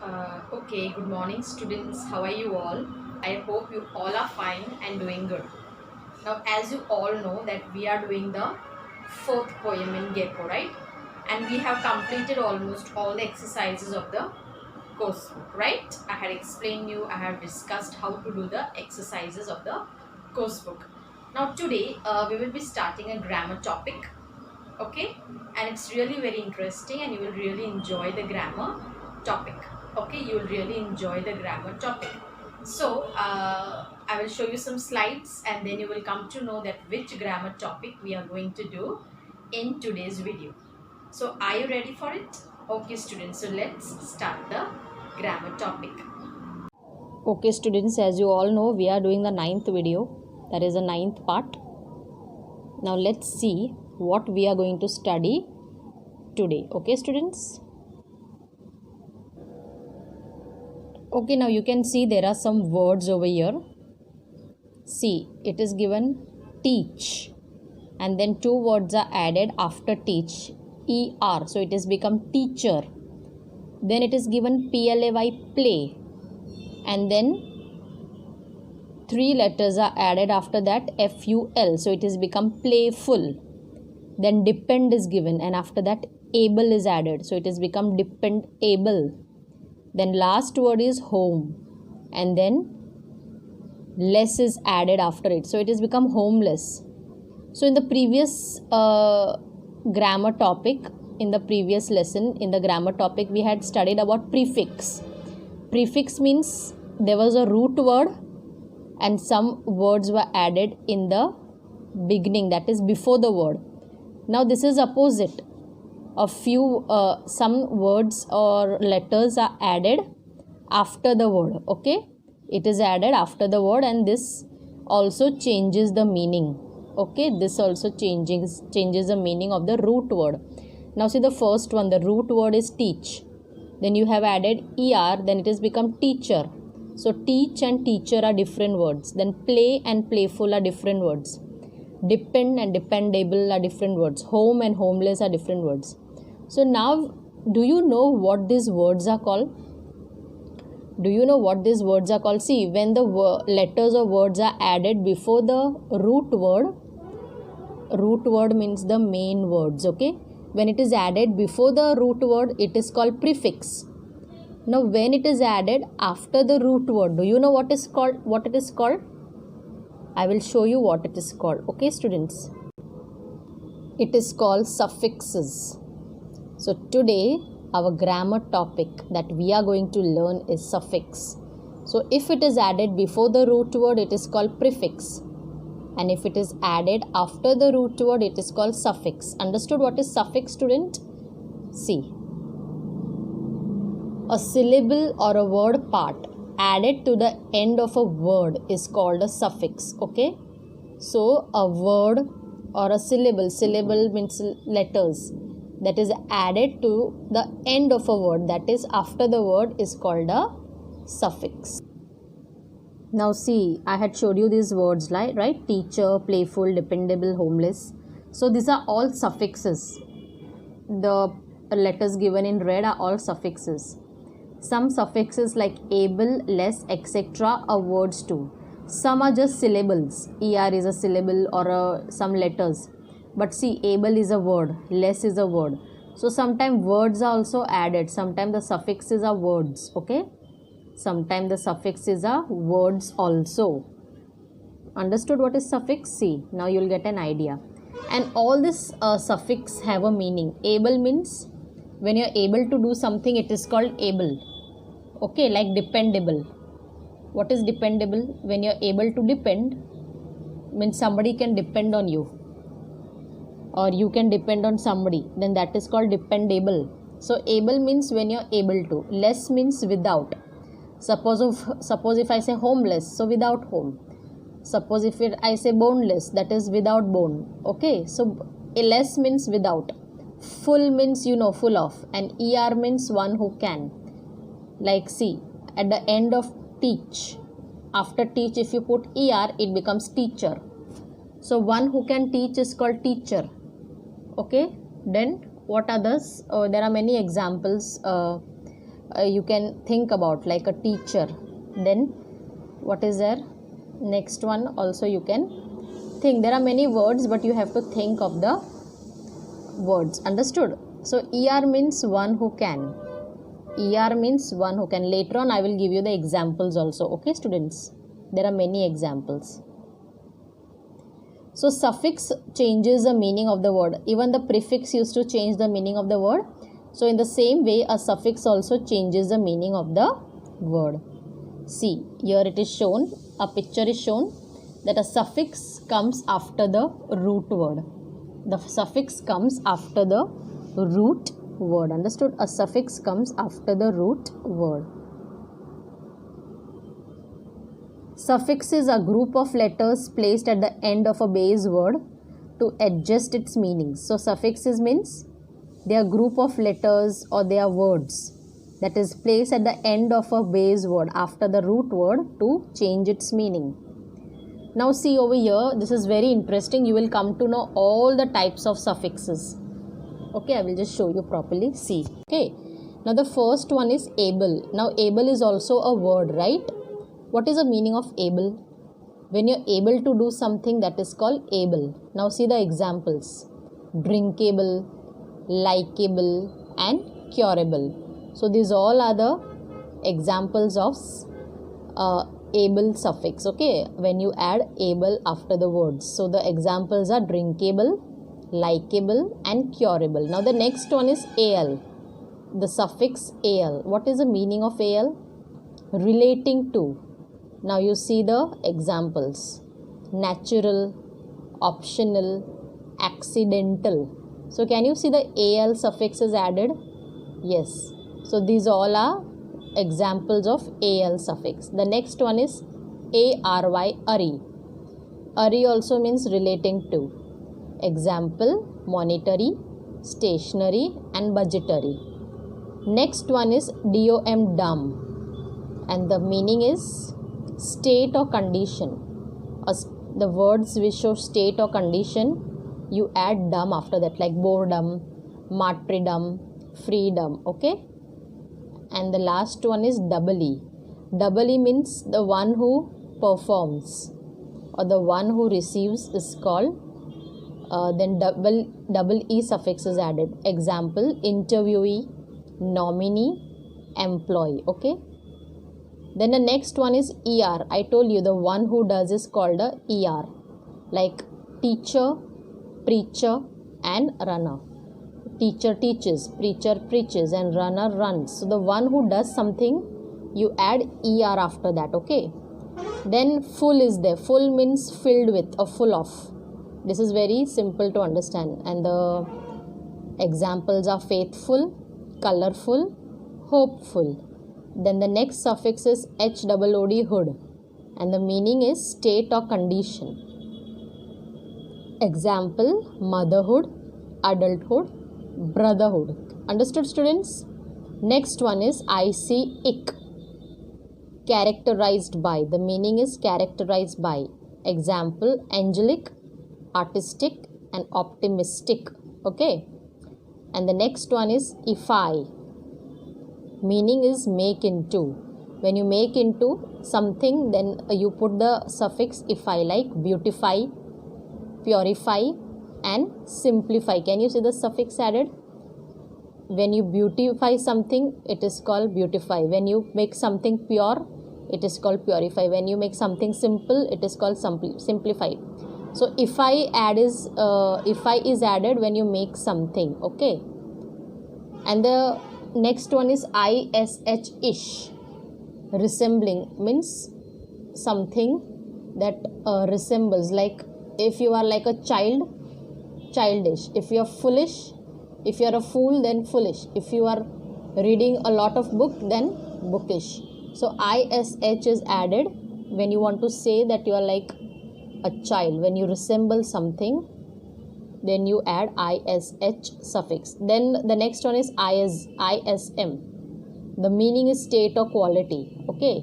Okay, good morning, students. How are you all? I hope you all are fine and doing good. Now, as you all know, that we are doing the fourth poem in Gecko, right? And we have completed almost all the exercises of the course book, right? I had explained you, I have discussed how to do the exercises of the course book. Now, today we will be starting a grammar topic, okay, and it's really very interesting and you will really enjoy the grammar topic. Okay, you will really enjoy the grammar topic. So I will show you some slides and then you will come to know that which grammar topic we are going to do in today's video. So are you ready for it? Okay, students, so let's start the grammar topic. Okay students, as you all know, we are doing the ninth video, that is the ninth part. Now let's see what we are going to study today. Okay students. Okay, now you can see there are some words over here. See, it is given teach and then two words are added after teach, er, so it has become teacher. Then it is given play, play, and then three letters are added after that, ful, so it has become playful. Then depend is given and after that able is added, so it has become dependable. Then last word is home and then less is added after it, so it has become homeless. So in the previous grammar topic, in the previous lesson, in the grammar topic, we had studied about prefix. Prefix means there was a root word and some words were added in the beginning, that is before the word. Now this is opposite. A few some words or letters are added after the word. Okay, it is added after the word and this also changes the meaning. Okay, this also changes the meaning of the root word. Now see the first one, the root word is teach, then you have added er, then it has become teacher. So teach and teacher are different words. Then play and playful are different words. Depend and dependable are different words. Home and homeless are different words. So now, do you know what these words are called? Do you know what these words are called? See, when the letters or words are added before the root word means the main words, okay? When it is added before the root word, it is called prefix. Now, when it is added after the root word, do you know what it is called? I will show you what it is called. Okay, students? It is called suffixes. So, today, our grammar topic that we are going to learn is suffix. So, if it is added before the root word, it is called prefix. And if it is added after the root word, it is called suffix. Understood what is suffix, student? See. A syllable or a word part added to the end of a word is called a suffix. Okay, so a word or a syllable means letters, that is added to the end of a word, that is after the word, is called a suffix. Now see, I had showed you these words, right? Teacher, playful, dependable, homeless. So these are all suffixes. The letters given in red are all suffixes. Some suffixes like able, less, etc. are words too. Some are just syllables. Er is a syllable or some letters. But see, able is a word, less is a word. So sometimes words are also added. Sometimes the suffixes are words. Okay. Sometimes the suffixes are words also. Understood what is suffix? See, now you will get an idea. And all this suffix have a meaning. Able means when you are able to do something, it is called able. Okay, like dependable. What is dependable? When you are able to depend, means somebody can depend on you, or you can depend on somebody, then that is called dependable. So able means when you are able to. Less means without. Suppose if I say homeless, so without home. Suppose if I say boneless, that is without bone. Okay, so less means without. Full means full of, and er means one who can. Like see, at the end of teach, after teach if you put er, it becomes teacher. So one who can teach is called teacher. Okay, then what others? There are many examples you can think about, like a teacher. Then what is there? Next one also you can think. There are many words, but you have to think of the words. Understood? So er means one who can. Er means one who can. Later on I will give you the examples also. Okay students, there are many examples. So suffix changes the meaning of the word. Even the prefix used to change the meaning of the word. So in the same way, a suffix also changes the meaning of the word. See, here it is shown, a picture is shown that a suffix comes after the root word. The suffix comes after the root word. Understood? A suffix comes after the root word. Suffix is a group of letters placed at the end of a base word to adjust its meanings. So suffixes means they are group of letters or they are words that is placed at the end of a base word after the root word to change its meaning. Now see over here, this is very interesting. You will come to know all the types of suffixes. Okay, I will just show you properly. See. Okay. Now the first one is able. Now able is also a word, right? What is the meaning of able? When you're able to do something, that is called able. Now see the examples. Drinkable, likable and curable. So these all are the examples of able suffix. Okay, when you add able after the words. So the examples are drinkable, likable and curable. Now the next one is al. The suffix al. What is the meaning of al? Relating to. Now you see the examples. Natural, optional, accidental. So can you see the al suffix is added? Yes. So these all are examples of al suffix. The next one is ary, ari. Ari also means relating to. Example, monetary, stationary and budgetary. Next one is dom, dumb, and the meaning is state or condition. The words which show state or condition, you add dumb after that, like boredom, martyrdom, freedom. Okay. And the last one is double E. Double E means the one who performs or the one who receives is called. Then double E suffix is added. Example, interviewee, nominee, employee. Okay. Then the next one is ER. I told you the one who does is called a ER. Like teacher, preacher and runner. Teacher teaches, preacher preaches and runner runs. So the one who does something, you add ER after that. Okay. Then full is there. Full means filled with or full of. This is very simple to understand. And the examples are faithful, colorful, hopeful. Then the next suffix is HOOD, hood, and the meaning is state or condition. Example, motherhood, adulthood, brotherhood. Understood students? Next one is ick, characterized by. The meaning is characterized by. Example, angelic, artistic and optimistic. Okay. And the next one is ify. Meaning is make into. When you make into something, then you put the suffix ify, like beautify, purify and simplify. Can you see the suffix added? When you beautify something, it is called beautify. When you make something pure, it is called purify. When you make something simple, it is called simplify. So ify is added when you make something. Okay. And the next one is ish. Resembling means something that resembles. Like if you are like a child, childish. If you are foolish, if you are a fool, then foolish. If you are reading a lot of book, then bookish. So ish is added when you want to say that you are like a child. When you resemble something, then you add ish suffix. Then the next one is ism. The meaning is state or quality. Okay.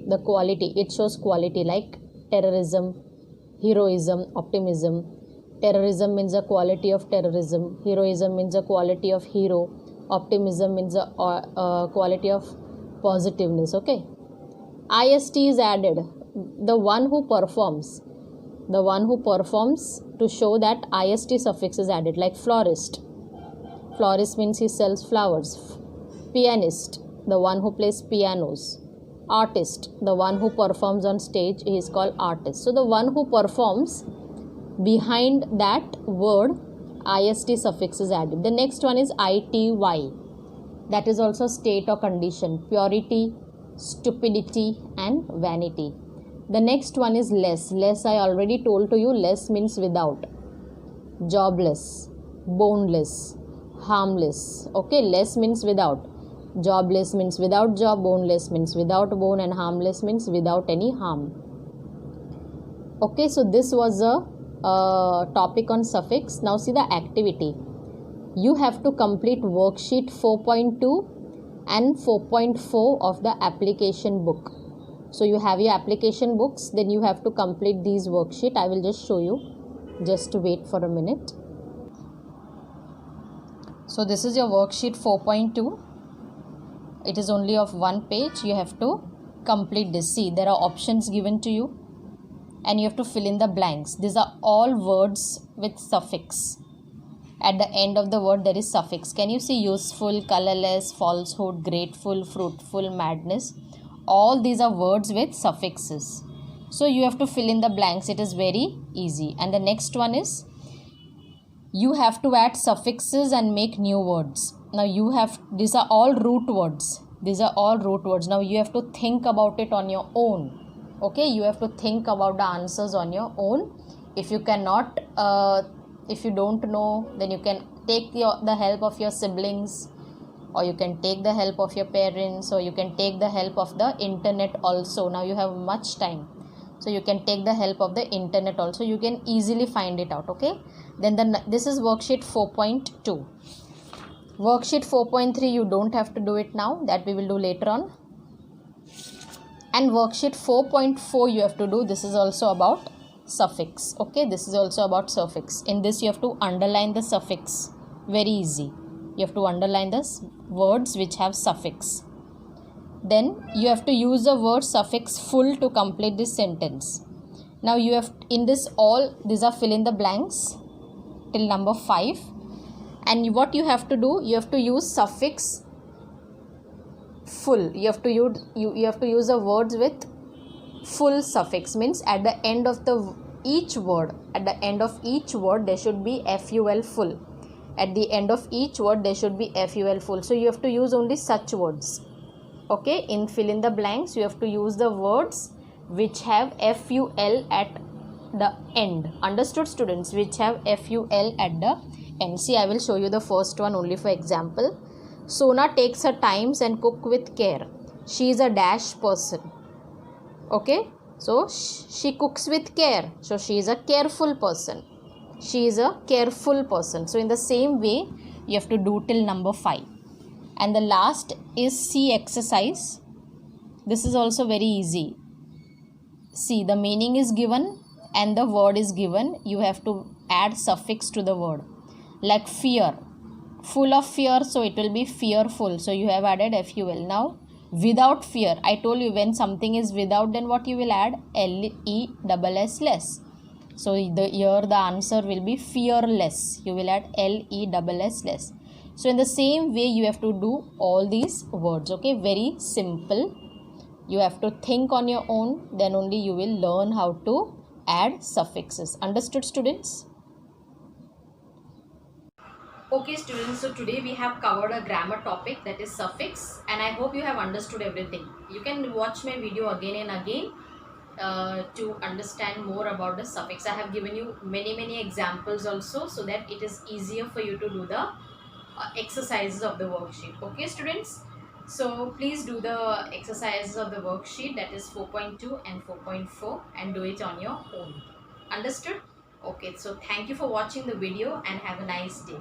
The quality, it shows quality, like terrorism, heroism, optimism. Terrorism means a quality of terrorism. Heroism means a quality of hero. Optimism means a quality of positiveness. Okay. IST is added. The one who performs. The one who performs, to show that IST suffix is added, like florist. Florist means he sells flowers. Pianist, the one who plays pianos. Artist, the one who performs on stage, is called artist. So the one who performs, behind that word IST suffix is added. The next one is ITY. That is also state or condition. Purity, stupidity and vanity. The next one is less. Less I already told to you. Less means without. Jobless, boneless, harmless. Okay, less means without. Jobless means without job, boneless means without bone, and harmless means without any harm. Okay, so this was a topic on suffix. Now see the activity. You have to complete worksheet 4.2 and 4.4 of the application book. So you have your application books, then you have to complete these worksheet. I will just show you. Just wait for a minute. So this is your worksheet 4.2. It is only of one page. You have to complete this. See, there are options given to you and you have to fill in the blanks. These are all words with suffix. At the end of the word there is suffix. Can you see useful, colorless, falsehood, grateful, fruitful, madness? All these are words with suffixes. So you have to fill in the blanks. It is very easy. And the next one is, you have to add suffixes and make new words. Now these are all root words. These are all root words. Now you have to think about it on your own. Okay, you have to think about the answers on your own. If you cannot, if you don't know, then you can take the help of your siblings, or you can take the help of your parents, or you can take the help of the internet also. Now you have much time, so you can take the help of the internet also. You can easily find it out. Okay, then this is worksheet 4.2. Worksheet 4.3 you don't have to do it now, that we will do later on. And worksheet 4.4 you have to do. This is also about suffix. Okay, this is also about suffix. In this you have to underline the suffix. Very easy. You have to underline the words which have suffix. Then you have to use the word suffix full to complete this sentence. Now you have, in this all, these are fill in the blanks till number 5. And what you have to do, you have to use suffix full. You have to use the words with full suffix, means at the end of each word there should be FUL full. At the end of each word there should be FUL full. So you have to use only such words. Okay, in fill in the blanks you have to use the words which have FUL at the end. Understood, students? Which have FUL at the end. See, I will show you the first one only for example. Sona takes her times and cook with care. She is a dash person. Okay, so she cooks with care, so she is a careful person. She is a careful person. So in the same way you have to do till number 5. And the last is C exercise. This is also very easy. See, the meaning is given and the word is given. You have to add suffix to the word. Like fear, full of fear, so it will be fearful. So you have added FUL. Now without fear, I told you when something is without, then what you will add? LESS less. So here the answer will be fearless. You will add LESS less. So in the same way you have to do all these words. Okay, very simple. You have to think on your own, then only you will learn how to add suffixes. Understood, students? Okay students, so today we have covered a grammar topic, that is suffix, and I hope you have understood everything. You can watch my video again and again to understand more about the suffix. I have given you many examples also, so that it is easier for you to do the exercises of the worksheet. Okay students, so please do the exercises of the worksheet, that is 4.2 and 4.4, and do it on your own. Understood? Okay, so thank you for watching the video and have a nice day.